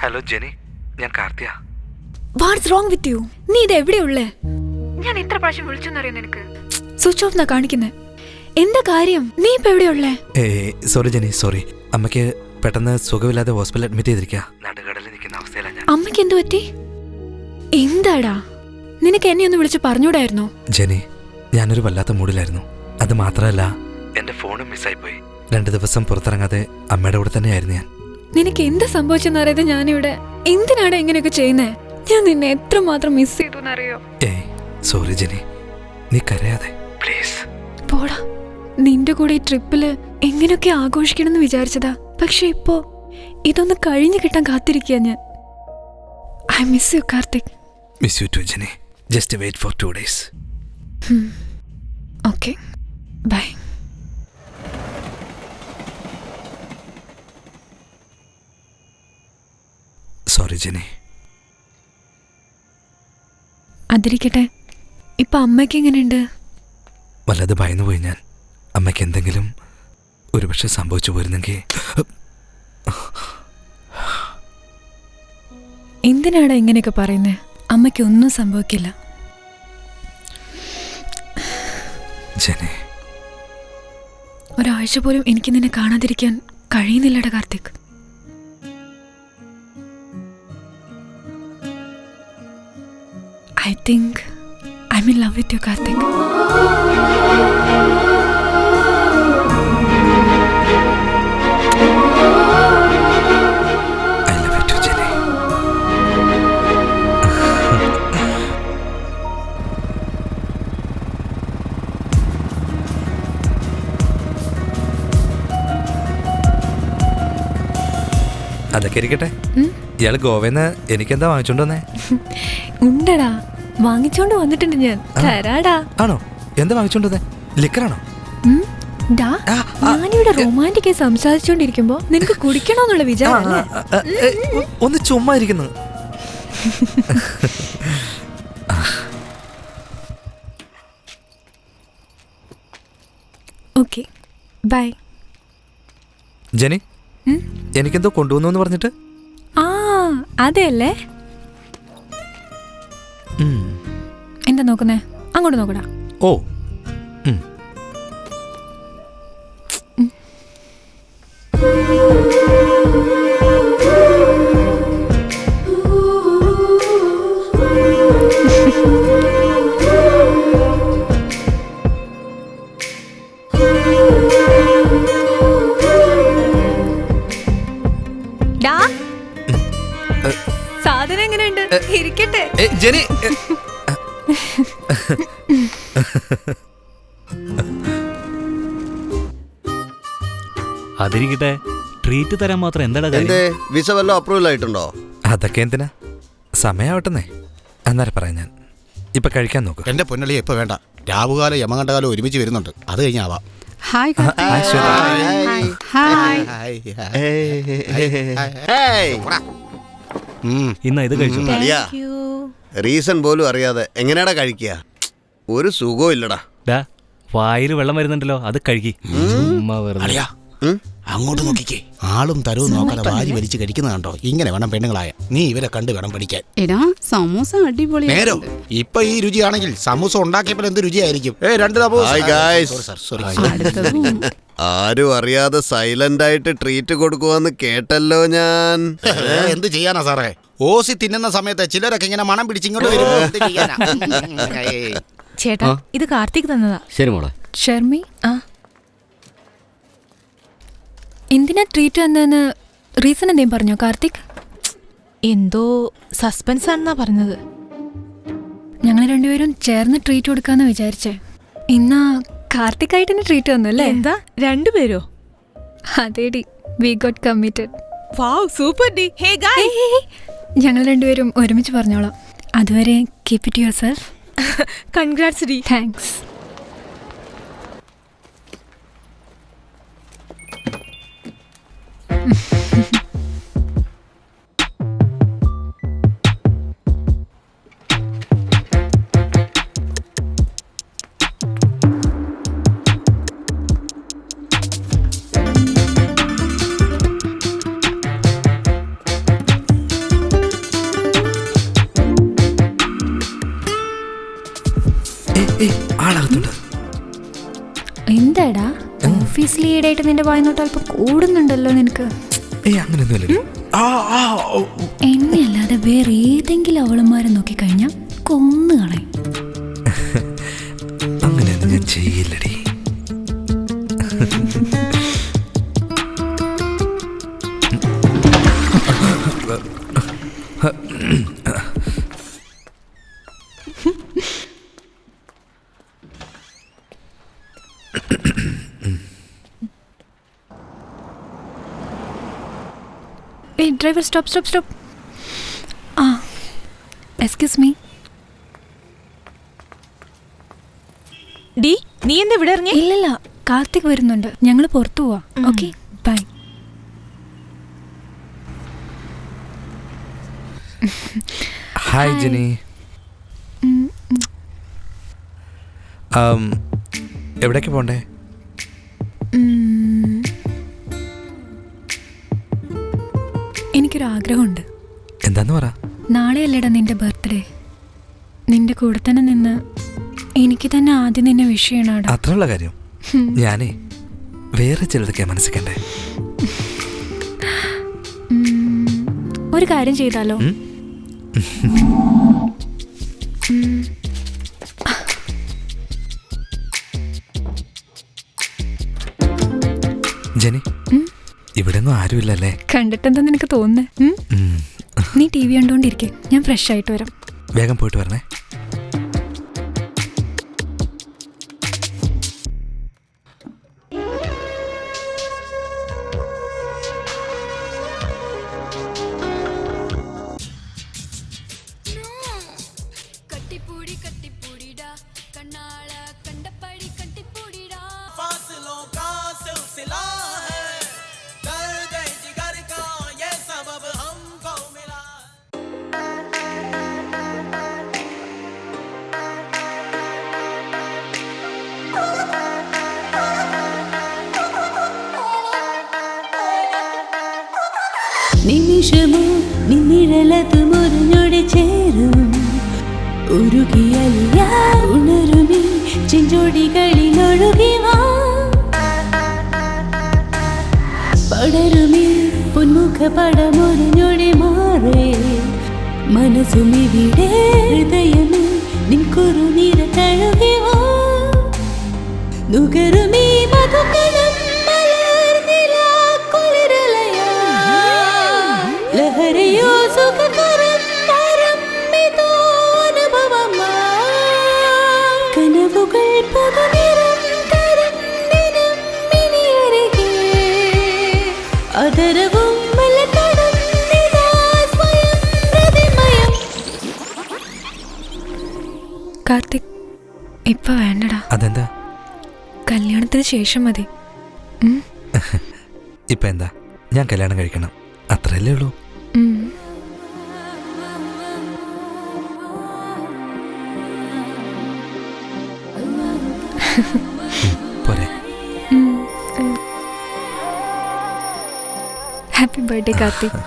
Hello Jenny, ഞാൻ Karthiya. What's wrong with you? നീ ഇത് എവിടെയുള്ളേ? ഞാൻ എത്ര പ്രാവശ്യം വിളിച്ചെന്നറിയോ നിനക്ക്? സ്വിച്ച് ഓഫ് എന്നാ കാണിക്കുന്നേ. എന്താ കാര്യം? നീ ഇപ്പൊ എവിടെയുള്ളേ? Sorry Jeni, sorry. അമ്മയ്ക്ക് പെട്ടെന്ന് സുഖമില്ലാതെ ഹോസ്പിറ്റലിൽ അഡ്മിറ്റ് ചെയ്തിരിക്കുക. നടുകടലിൽ നിൽക്കുന്ന അവസ്ഥയിലാണ് ഞാൻ. അമ്മയ്ക്ക് എന്തു പറ്റി? എന്താടാ, നിനക്ക് എന്നെ ഒന്ന് വിളിച്ച് പറഞ്ഞൂടായിരുന്നോ? ജെനി, ഞാനൊരു വല്ലാത്ത മൂഡിലായിരുന്നു. അത് മാത്രമല്ല, എന്റെ ഫോണും മിസ്സായിപ്പോയി. 2 ദിവസം പുറത്തിറങ്ങാതെ അമ്മയുടെ കൂടെ തന്നെയായിരുന്നു ഞാൻ. നിനക്ക് എന്ത് സംഭവിച്ചെന്നറിയാതെ ഞാനിവിടെ എന്തിനാണ് ഇങ്ങനെയൊക്കെ ചെയ്യുന്നേ? ഞാൻ നിന്നെ എത്രമാത്രം മിസ് ചെയ്തു എന്നറിയോ? സോറി ജെനി, നീ കരയാതെ പ്ലീസ്. പോടാ, നിന്റെ കൂടെ ഈ ട്രിപ്പില് എങ്ങനെയൊക്കെ ആഘോഷിക്കണമെന്ന് വിചാരിച്ചതാ. പക്ഷെ ഇപ്പോ ഇതൊന്ന് കഴിഞ്ഞു കിട്ടാൻ കാത്തിരിക്കുക ഞാൻ. I miss you Karthik. Miss you too Jenny. Just wait for 2 days. Okay, bye. Sorry Jenny. അതിരിക്കട്ടെ, ഇപ്പൊ അമ്മയ്ക്ക് എങ്ങനെയുണ്ട്? വല്ലാതെ ഭയന്നുപോയി ഞാൻ. അമ്മയ്ക്ക് എന്തെങ്കിലും ഒരുപക്ഷെ സംഭവിച്ചു പോയിരുന്നെങ്കിൽ. എന്തിനാണ് ഇങ്ങനെയൊക്കെ പറയുന്നേ? അമ്മയ്ക്ക് ഒന്നും സംഭവിക്കില്ല. ജെനി, ഒരാഴ്ച പോലും എനിക്ക് നിന്നെ കാണാതിരിക്കാൻ കഴിയുന്നില്ലടാ Karthik. I think I'm in love with you, Karthik. I love you too, Jenny. അതൊക്കെ ഇരിക്കട്ടെ. ഇയാള് ഗോവന്ന് എനിക്കെന്താ വാങ്ങിച്ചോണ്ട് വന്നേ? ഉണ്ടടാ, വാങ്ങിച്ചോണ്ട് വന്നിട്ടുണ്ട് ഞാൻ. തരാടാ. ആണോ? എന്താ വാങ്ങിച്ചോണ്ട് വന്നേ? ലിക്കറാണോ? ഞാനിവിടെ റൊമാൻറ്റിക് സംസാരിച്ചോണ്ടിരിക്കുമ്പോ നിനക്ക് കുടിക്കണോന്നുള്ള വിചാരം. ഒന്ന് ചുമ്മാ ഇരിക്കുന്നു. Okay, by. ജെനി, എനിക്കെന്തോ കൊണ്ടുവന്നു പറഞ്ഞിട്ട്? അതെയല്ലേ? എന്താ നോക്കുന്നേ? അങ്ങോട്ട് നോക്കടാ. ഓ, സാധനം എങ്ങനെയുണ്ട്? ഇരിക്കട്ടെ. ജെനി. അതിരിക്കട്ടെ, ട്രീറ്റ് തരാൻ മാത്രം എന്താ കാര്യം? വിസ വല്ല അപ്രൂവൽ ആയിട്ടുണ്ടോ? അതൊക്കെ എന്തിനാ, സമയാവട്ടെന്നേ. അന്നേരം പറയാം ഞാൻ. ഇപ്പൊ കഴിക്കാൻ നോക്ക്. എന്റെ പൊന്നളിയെ ഇപ്പൊ വേണ്ട. രാവുകാലം യമകണ്ഠകാലം ഒരുമിച്ച് വരുന്നുണ്ട്. അത് കഴിഞ്ഞാവാം. ഹായ് ഇന്ന് ഇത് കഴിച്ചു. റീസൺ പോലും അറിയാതെ എങ്ങനെയാടാ കഴിക്കുക? ഒരു സുഖവും ഇല്ലടാ. വായിൽ വെള്ളം വരുന്നുണ്ടല്ലോ, അത് കഴുകി. അങ്ങോട്ട് നോക്കിക്കേ. ആളും തരവും നോക്കാതെ വാരി വലിച്ച് കഴിക്കുന്ന കണ്ടോ? ഇങ്ങനെ വേണം പെണ്ണുങ്ങളായ. നീ ഇവരെ കണ്ടു വേണം പഠിക്കാൻ. എടാ, സമൂസ അടിപൊളി. നേരോ ഇപ്പൊ ഈ രുചിയാണെങ്കിൽ സമൂസ ഉണ്ടാക്കിയപ്പോൾ എന്ത് രുചിയായിരിക്കും? ആരും അറിയാതെ സൈലന്റ് ആയിട്ട് ട്രീറ്റ് കൊടുക്കുവാന്ന് കേട്ടല്ലോ ഞാൻ. എന്ത് ചെയ്യാനാ സാറേ? ഓസി തിന്നുന്ന സമയത്ത് ചിലരൊക്കെ ഇങ്ങനെ മണം പിടിച്ചിങ്ങോട്ട് വരുമ്പോ ചേട്ടാ, ഇത് കാർത്തിക് തന്നതാ. ശരി മോളെ. ഷർമി, എന്തിനാ ട്രീറ്റ് തന്നെന്ന് റീസൺ എന്തേലും പറഞ്ഞോ കാർത്തിക്? എന്തോ സസ്പെൻസ് ആണെന്നാ പറഞ്ഞത്. ഞങ്ങൾ രണ്ടുപേരും ചേർന്ന് ട്രീറ്റ് കൊടുക്കാന്ന് വിചാരിച്ചേ. ഇന്നാ കാർത്തിക് ആയിട്ട് തന്നെ ട്രീറ്റ് തന്നല്ലേ? എന്താ, രണ്ടുപേരോ? അതേടി, we got committed. Wow, super ഡി. ഹേ ഗായ്സ്, ഞങ്ങൾ രണ്ടുപേരും ഒരുമിച്ച് പറഞ്ഞോളാം. അതുവരെ keep it yourself. Congrats ഡി. താങ്ക്സ്. ഏയ് ആളകത്തുണ്ട്. എന്താടാ ഓഫീസിൽ ഈടായിട്ട് നിന്റെ വായനോട്ട് അല്പം കൂടുന്നുണ്ടല്ലോ നിനക്ക്. ഏയ് അങ്ങനെയൊന്നുമില്ല. എന്നെ അല്ലാതെ വേറെ ഏതെങ്കിലും അവളന്മാരെ നോക്കിക്കഴിഞ്ഞാൽ കൊന്നു കളയും. അങ്ങനെയൊന്നും ഞാൻ ചെയ്യില്ലടി. ഏയ് ഡ്രൈവർ, സ്റ്റോപ്പ് സ്റ്റോപ്പ് സ്റ്റോപ്പ്. ആ എക്സ്ക്യൂസ് മീ. ഡി നീ എന്താ ഇവിടെ ഇറങ്ങി? ഇല്ലല്ല, കാർത്തിക് വരുന്നുണ്ട്, ഞങ്ങൾ പുറത്തു പോവാ. Okay bye. ഹായ് ജെനി. എവിടേക്ക് പോണ്ടേ? എനിക്കൊരാഗ്രഹമുണ്ട്. എന്താന്ന് പറ. നാളെയല്ലേടാ നിന്റെ ബർത്ത്ഡേ. നിന്റെ കൂടെ തന്നെ നിന്ന് എനിക്ക് തന്നെ ആദ്യം നിന്നെ വിഷ് ചെയ്യണാടാ. അത്രയുള്ള കാര്യം. ഞാനേ വേറെ ചിലതൊക്കെ മനസ്സിക്കണ്ടേ. ഒരു കാര്യം ചെയ്താലോ? ജെനി, ഇവിടെ ഒന്നും ആരുമില്ലല്ലേ? കണ്ടിട്ടെന്താ നിനക്ക് തോന്നുന്നേ? നീ ടി വി കണ്ടോണ്ടിരിക്കേ, ഞാൻ ഫ്രഷ് ആയിട്ട് വരാം. വേഗം പോയിട്ട് വരണേ. നിമിഷമോ നിന്നിഴലതു മുറിഞ്ഞൊടി ചേരും ഉരുകിയലിയ ഉണരുമീ ചെഞ്ചോടികളിലൊഴുകി വാ പടരുമീ പൊന്മുഖ പടമുറിഞ്ഞൊടി മാറേ മനസ്സുമിവിടെ ഹൃദയമേ നിൻ കുറുനിര തഴുകി വാ നുകരുമീ മധുകണം ലഹരയോ സുഖകരം പരമിതോ അനുഭവമാ കനവുകൾ പുതുനിറം തരും ദിനം ഇനിയരികെ അതരവും മലതടം നിതാ സ്വയം പ്രതിമയം. കാർത്തിക്, ഇപ്പൊ വേണ്ടടാ. അതെന്താ? കല്യാണത്തിന് ശേഷം മതി. ഇപ്പൊ എന്താ? ഞാൻ കല്യാണം കഴിക്കണം, അത്രയല്ലേ ഉള്ളൂ. പോരെ. Happy birthday Karthik.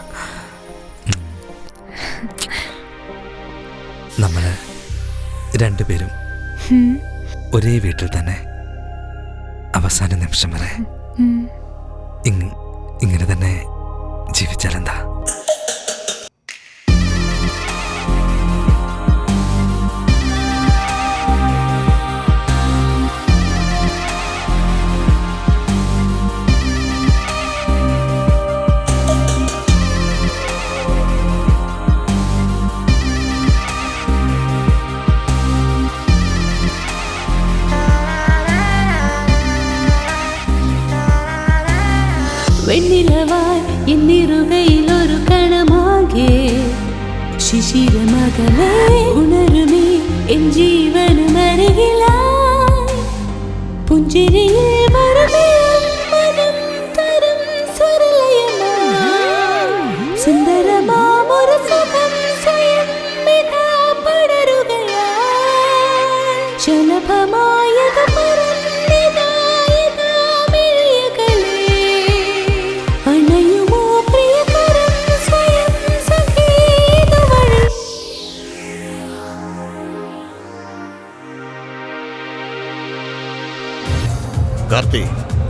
നമ്മള് രണ്ടുപേരും ഒരേ വീട്ടിൽ തന്നെ അവസാന നിമിഷം വരെ ഇങ്ങനെ തന്നെ ജീവിച്ചാലെന്താ? വെണ്ണിലവായി എന്നിറുകയിലൊരു കണമാകെ ശിശിരമകലേ ഉണരുമേ എൻ ജീവനുമരികിലായി പുഞ്ചിരിയിൽ വരുമേ മനം തരും സ്വരലയമായി സുന്ദരമാമൊരു സുഖം സ്വയം ഇതാ പടരുകയായി ശലഭമായത്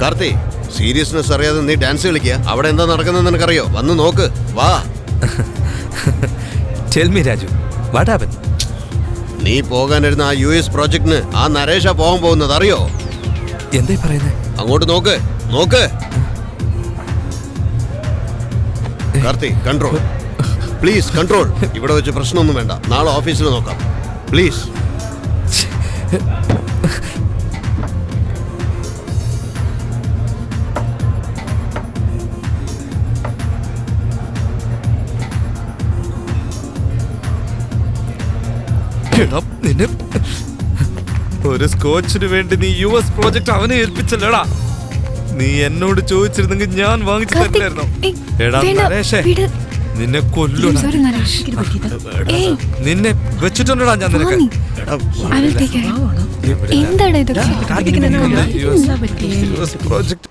കാർത്തി, സീരിയസ്നെസ് അറിയാതെ നീ ഡാൻസ് കളിക്കുക. അവിടെ എന്താ നടക്കുന്നത് നിനക്കറിയോ? വന്ന് നോക്ക്, വാ. Tell me Raju, what happen? നീ പോകാനിരുന്ന ആ US പ്രോജക്റ്റിന് ആ നരേഷാ പോകാൻ പോകുന്നത്, അറിയോ? എന്തായി പറയുന്നേ? അങ്ങോട്ട് നോക്ക്, നോക്ക്. Karthi, control please, control. ഇവിടെ വെച്ച് പ്രശ്നമൊന്നും വേണ്ട, നാളെ ഓഫീസിൽ നോക്കാം പ്ലീസ്. നിന്നെ ഒരു സ്കോച്ചിന് വേണ്ടി നീ US പ്രോജക്റ്റ് അവനെ ഏൽപ്പിച്ചല്ലടാ. നീ എന്നോട് ചോദിച്ചിരുന്നെങ്കിൽ ഞാൻ വാങ്ങിച്ചു തരില്ലായിരുന്നോ? എടാ നരേഷേ, നിന്നെ കൊല്ലൂടാ. നിന്നെ വെച്ചിട്ടുണ്ടടാ ഞാൻ നിനക്ക്. എന്താണ് ഇതൊക്കെ? US പ്രോജക്റ്റ്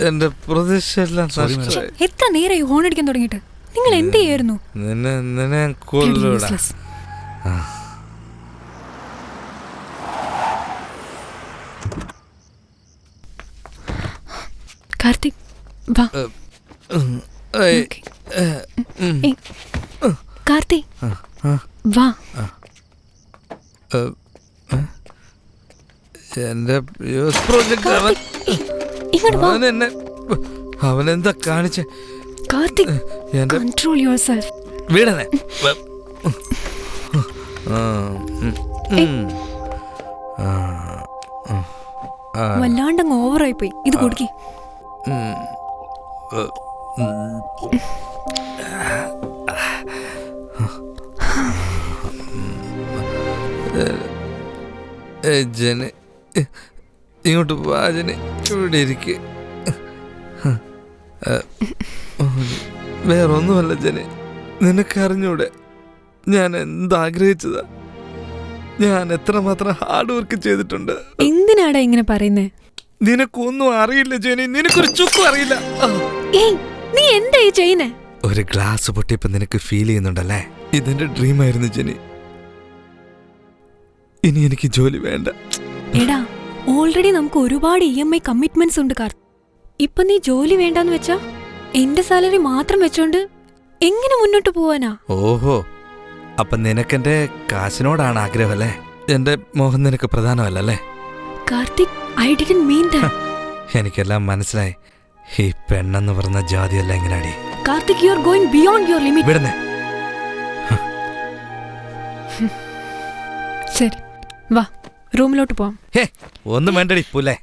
എന്റെ പ്രതീക്ഷയെല്ലാം നഷ്ടമായി. എത്ര നേരമായി ഹോൺ അടിക്കാൻ തുടങ്ങിയിട്ട്? നിങ്ങൾ എന്ത് ചെയ്യായിരുന്നു? നിന്നെ കൊല്ലൂടാ. കാർത്തിക് വാ. കാർത്തിക് വാ. എന്റെ US പ്രോജക്റ്റ് ഇങ്ങോട്ട് വാ. അവനെന്താ കാണിച്ച? Karthik, control yourself. വീടനെ വല്ലാണ്ടങ്ങ് ഓവറായി പോയി. ഇത് കൊടുക്കി. ജന ഇങ്ങോട്ട് വാ ജന, ഇവിടെ ഇരിക്ക്. വേറൊന്നുമല്ല ജന, നിനക്കറിഞ്ഞൂടെ ഞാൻ എന്താഗ്രഹിച്ചതാ? ഞാൻ എത്രമാത്രം ഹാർഡ് വർക്ക് ചെയ്തിട്ടുണ്ട്. എന്തിനാടാ ഇങ്ങനെ പറയുന്നേ? നിനക്കൊന്നും അറിയില്ല ജനി, നിനക്കൊരു ചുക്കും അറിയില്ല. നീ എന്താ ഈ ചെയ്യുന്നേ? ഒരു ഗ്ലാസ് പൊട്ടിയപ്പോ നിനക്ക് ഫീൽ ചെയ്യുന്നുണ്ടല്ലേ? ഇതെന്റെ ഡ്രീം ആയിരുന്നു ജനി. ഇനി എനിക്ക് ജോലി വേണ്ട. എടാ, ഓൾറെഡി നമുക്ക് ഒരുപാട് EMI കമ്മിറ്റ്മെന്റ്സ് ഉണ്ട് കാർ. ഇപ്പൊ നീ ജോലി വേണ്ടാന്ന് വെച്ചാ എന്റെ സാലറി മാത്രം വെച്ചോണ്ട് എങ്ങനെ മുന്നോട്ട് പോവാനാ? ഓഹോ, അപ്പൊ നിനക്കെന്റെ കാശിനോടാണ് ആഗ്രഹം അല്ലേ? എന്റെ മോഹം നിനക്ക് പ്രധാനമല്ലേ? Karthik, I didn't mean that. എനിക്കെല്ലാം മനസ്സിലായി. ഈ പെണ്ണെന്ന് പറഞ്ഞ ജാതിയല്ല എങ്ങനെയാടി? Karthik, you are going beyond your limit. വിടുന്നേ. ശരി, വാ റൂമിലോട്ട് പോവാം. ഹേ, ഒന്നും വേണ്ടടി പുല്ലേ.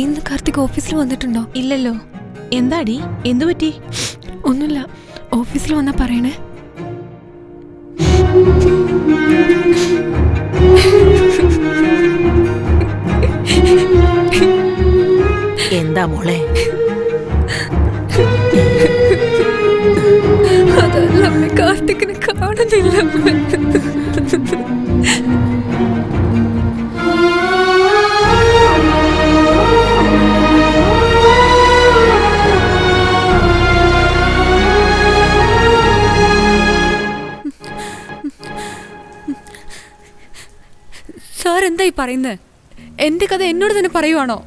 ഇന്ന് കാർത്തിക് ഓഫീസിൽ വന്നിട്ടുണ്ടോ? ഇല്ലല്ലോ. എന്താടി, എന്തു പറ്റി? ഒന്നുമില്ല, ഓഫീസിൽ വന്നാ പറയണേ. എന്താ മോളെ? അതല്ല അമ്മേ, കാർത്തിക്കിനെ കാണുന്നില്ല അമ്മേ. സാർ എന്തായി പറയുന്നത്? എന്റെ കഥ എന്നോട് തന്നെ പറയുവാണോ?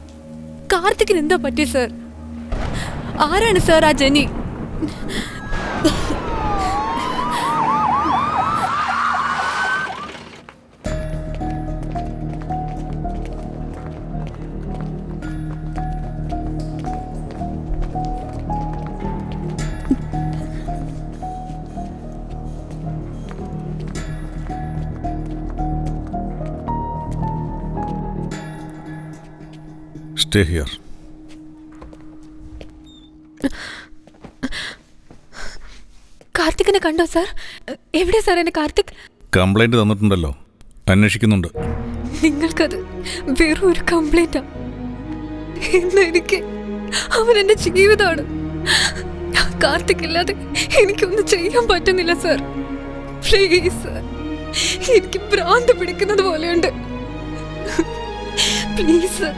കാർത്തിക്കിന് എന്താ പറ്റിയ സാർ? ആരാണ് സാർ ആ ജെനി? Stay here. കാർത്തിക്കിനെ കണ്ടോ സാർ? എവിടെയാ സാർ എന്റെ കാർത്തിക്? കംപ്ലൈന്റ് തന്നിട്ടുണ്ടല്ലോ, അന്വേഷിക്കുന്നുണ്ട്. നിങ്ങൾക്കത് വെറും ഒരു കംപ്ലൈന്റാ. ഇന്ന് എനിക്ക് അവൻ എന്റെ ജീവിതമാണ്. കാർത്തിക് ഇല്ലാതെ എനിക്കൊന്നും ചെയ്യാൻ പറ്റുന്നില്ല സാർ. പ്ലീസ് സാർ, എനിക്ക് ഭ്രാന്ത് പിടിക്കുന്നത് പോലെയുണ്ട്. പ്ലീസ് സാർ,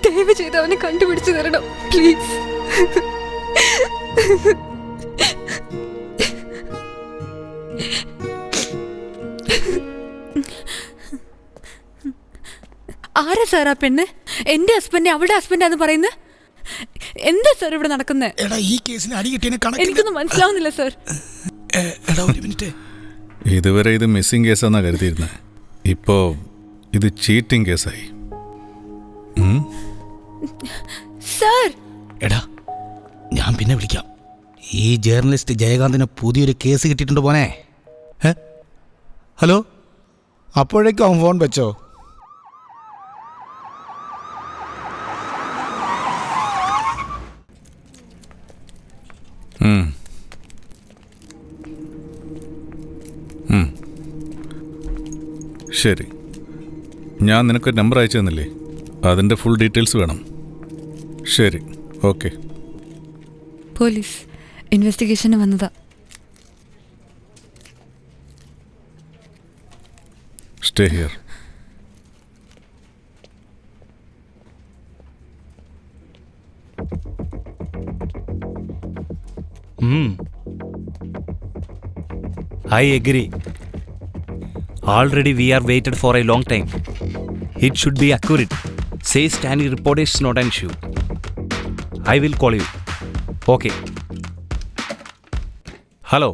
ദയവ് ചെയ്ത് അവനെ കണ്ടുപിടിച്ചു തരണം പ്ലീസ്. ആരാ സാർ ആ പെണ്ണ്? എന്റെ ഹസ്ബൻഡ് അവളുടെ ഹസ്ബൻഡാന്ന് പറയുന്നത്? എന്താ സാർ ഇവിടെ നടക്കുന്നത്? എടാ, ഈ കേസിന് അടി കിട്ടിയതിന് എനിക്കൊന്നും മനസ്സിലാവുന്നില്ല സാർ. എടാ, ഒരു മിനിറ്റ്. ഇതുവരെ ഇത് മിസ്സിംഗ് കേസാന്നാ കരുതിയിരുന്നത്. ഇപ്പോ ഇത് ചീറ്റിംഗ് കേസായി. സാർ, എടാ, ഞാൻ പിന്നെ വിളിക്കാം. ഈ ജേർണലിസ്റ്റ് ജയകാന്തിന് പുതിയൊരു കേസ് കിട്ടിയിട്ടുണ്ട് പോനെ. ഹലോ, അപ്പോഴേക്കും അവൻ ഫോൺ വെച്ചോ? ശരി, ഞാൻ നിനക്കൊരു നമ്പർ അയച്ചു തന്നില്ലേ? അതിൻ്റെ ഫുൾ ഡീറ്റെയിൽസ് വേണം. ശരി, ഓക്കെ. പോലീസ് ഇൻവെസ്റ്റിഗേഷന് വന്നതാ. Stay here. I agree. Already we are waited for a long time. It should be accurate. Say standing report is not an issue. I will call you. Okay. Hello.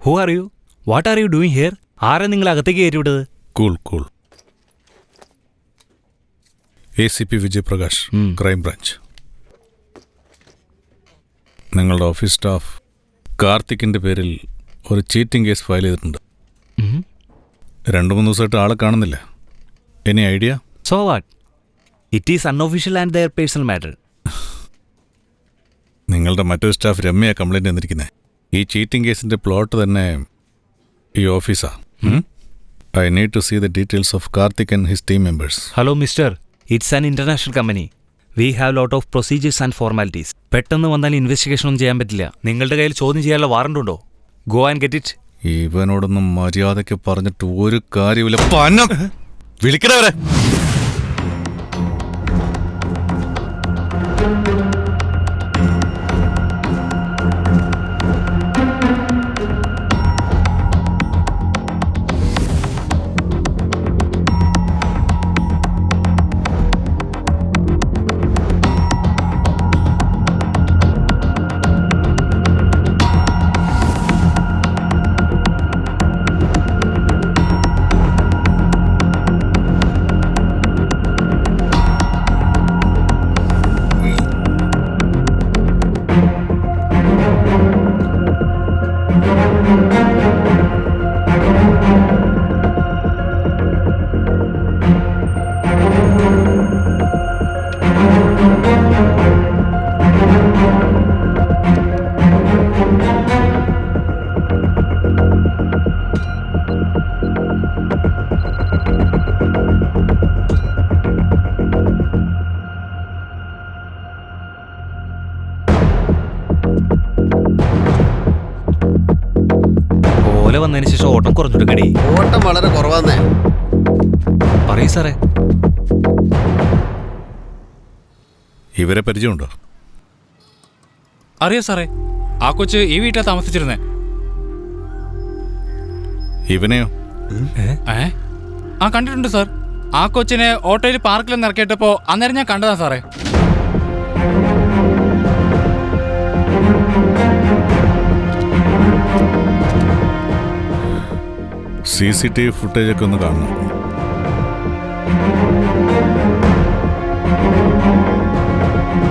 Who are you? What are you doing here? ആരാ നിങ്ങൾ അകത്തേക്ക് കയറ്റി വിട്ടത്? Cool cool. ACP Vijay Prakash, crime branch. നിങ്ങളുടെ office staff കാർത്തിക്കിൻ്റെ പേരിൽ ഒരു cheating case file ചെയ്തിട്ടുണ്ട്. 2-3 ദിവസമായിട്ട് ആളെ കാണുന്നില്ല. Any idea? So what? It is unofficial and their personal matter. നിങ്ങളുടെ മറ്റൊരു സ്റ്റാഫ് രമ്യ കംപ്ലൈൻറ്റ് തന്നിരിക്കുന്നത്. ഈ ചീറ്റിംഗ് കേസിൻ്റെ പ്ലോട്ട് തന്നെ ഈ ഓഫീസാ. I need to see the details of Karthik and his team members. Hello, mister. It's an international company. We have lot of procedures and formalities. പെട്ടെന്ന് വന്നാൽ investigation ഒന്നും ചെയ്യാൻ പറ്റില്ല. നിങ്ങളുടെ കയ്യിൽ ചോദ്യം ചെയ്യാനുള്ള വാറണ്ട് ഉണ്ടോ? Go and get it. ഇവനോടൊന്നും മര്യാദയ്ക്ക് പറഞ്ഞിട്ട് ഒരു കാര്യമില്ല. പന്നം വിളിക്കണവരെ. വന്നതിന് ശേഷം ഓട്ടം കുറഞ്ഞിട്ടുണ്ടടി. ഓട്ടം വളരെ കുറവാന്നേ. പറയൂ സാറേ. ഇവരെ പരിചയമുണ്ടോ? അറിയാം സാറേ, ആ കൊച്ച് ഈ വീട്ടിൽ താമസിച്ചിരുന്നേ. ഇവനെയോ? ആ കണ്ടിട്ടുണ്ട് സാർ. ആ കൊച്ചിനെ ഓട്ടോയിൽ പാർക്കിൽ ഇറക്കിയിട്ടപ്പോ അന്നേരം ഞാൻ കണ്ടതാ സാറേ. CCTV ഫുട്ടേജൊക്കെ ഒന്ന് കാണണം.